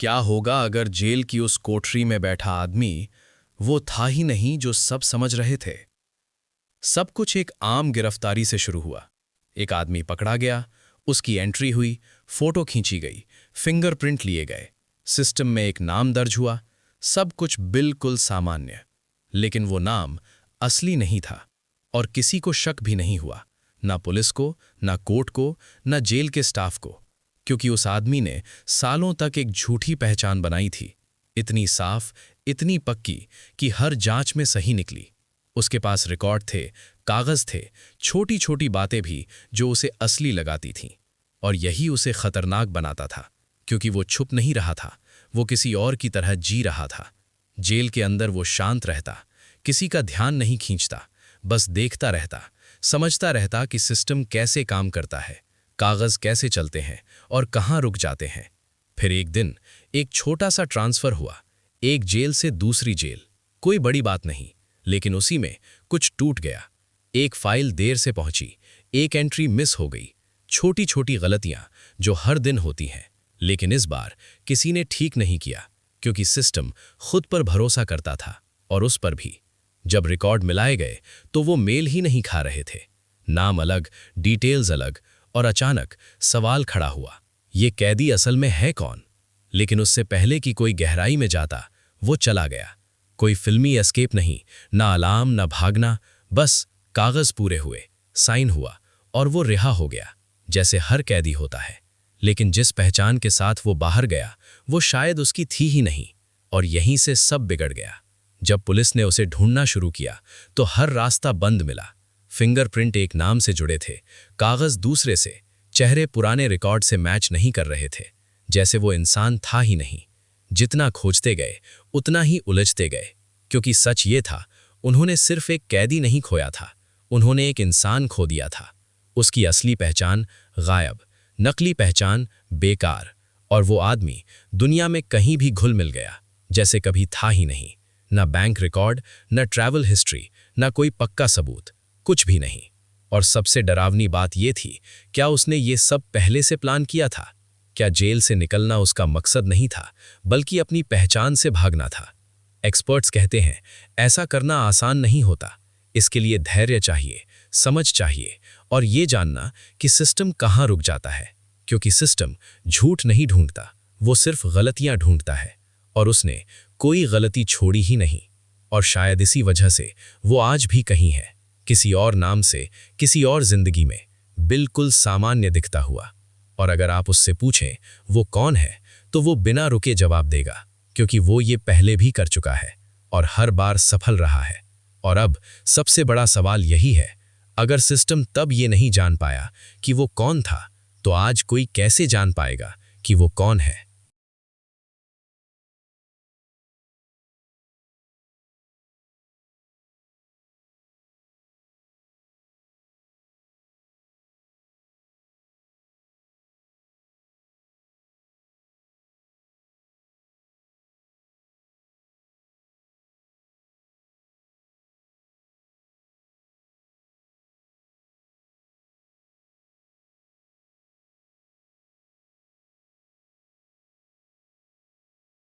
क्या होगा अगर जेल की उस कोठरी में बैठा आदमी वो था ही नहीं जो सब समझ रहे थे। सब कुछ एक आम गिरफ्तारी से शुरू हुआ। एक आदमी पकड़ा गया, उसकी एंट्री हुई, फोटो खींची गई, फिंगरप्रिंट लिए गए, सिस्टम में एक नाम दर्ज हुआ। सब कुछ बिल्कुल सामान्य। लेकिन वो नाम असली नहीं था और किसी को शक भी नहीं हुआ, ना पुलिस को, ना कोर्ट को, ना जेल के स्टाफ को, क्योंकि उस आदमी ने सालों तक एक झूठी पहचान बनाई थी, इतनी साफ, इतनी पक्की कि हर जांच में सही निकली। उसके पास रिकॉर्ड थे, कागज थे, छोटी छोटी बातें भी जो उसे असली लगाती थीं। और यही उसे खतरनाक बनाता था, क्योंकि वो छुप नहीं रहा था, वो किसी और की तरह जी रहा था। जेल के अंदर वो शांत रहता, किसी का ध्यान नहीं खींचता, बस देखता रहता, समझता रहता कि सिस्टम कैसे काम करता है, कागज कैसे चलते हैं और कहाँ रुक जाते हैं। फिर एक दिन एक छोटा सा ट्रांसफर हुआ, एक जेल से दूसरी जेल। कोई बड़ी बात नहीं, लेकिन उसी में कुछ टूट गया। एक फाइल देर से पहुंची, एक एंट्री मिस हो गई, छोटी छोटी गलतियां जो हर दिन होती हैं। लेकिन इस बार किसी ने ठीक नहीं किया, क्योंकि सिस्टम खुद पर भरोसा करता था, और उस पर भी। जब रिकॉर्ड मिलाए गए तो वो मेल ही नहीं खा रहे थे। नाम अलग, डिटेल्स अलग, और अचानक सवाल खड़ा हुआ, ये कैदी असल में है कौन? लेकिन उससे पहले कि कोई गहराई में जाता, वो चला गया। कोई फिल्मी एस्केप नहीं, ना अलार्म, ना भागना, बस कागज पूरे हुए, साइन हुआ, और वो रिहा हो गया, जैसे हर कैदी होता है। लेकिन जिस पहचान के साथ वो बाहर गया, वो शायद उसकी थी ही नहीं, और यहीं से सब बिगड़ गया। जब पुलिस ने उसे ढूंढना शुरू किया तो हर रास्ता बंद मिला। फिंगरप्रिंट एक नाम से जुड़े थे, कागज दूसरे से, चेहरे पुराने रिकॉर्ड से मैच नहीं कर रहे थे, जैसे वो इंसान था ही नहीं। जितना खोजते गए उतना ही उलझते गए, क्योंकि सच ये था, उन्होंने सिर्फ एक कैदी नहीं खोया था, उन्होंने एक इंसान खो दिया था। उसकी असली पहचान गायब, नकली पहचान बेकार, और वो आदमी दुनिया में कहीं भी घुल मिल गया, जैसे कभी था ही नहीं। न बैंक रिकॉर्ड, न ट्रैवल हिस्ट्री, न कोई पक्का सबूत, कुछ भी नहीं। और सबसे डरावनी बात ये थी, क्या उसने ये सब पहले से प्लान किया था? क्या जेल से निकलना उसका मकसद नहीं था, बल्कि अपनी पहचान से भागना था? एक्सपर्ट्स कहते हैं, ऐसा करना आसान नहीं होता। इसके लिए धैर्य चाहिए, समझ चाहिए, और ये जानना कि सिस्टम कहाँ रुक जाता है, क्योंकि सिस्टम झूठ नहीं ढूंढता, वो सिर्फ गलतियां ढूंढता है। और उसने कोई गलती छोड़ी ही नहीं, और शायद इसी वजह से वो आज भी कहीं है, किसी और नाम से, किसी और जिंदगी में, बिल्कुल सामान्य दिखता हुआ। और अगर आप उससे पूछें वो कौन है, तो वो बिना रुके जवाब देगा, क्योंकि वो ये पहले भी कर चुका है और हर बार सफल रहा है। और अब सबसे बड़ा सवाल यही है, अगर सिस्टम तब ये नहीं जान पाया कि वो कौन था, तो आज कोई कैसे जान पाएगा कि वो कौन है?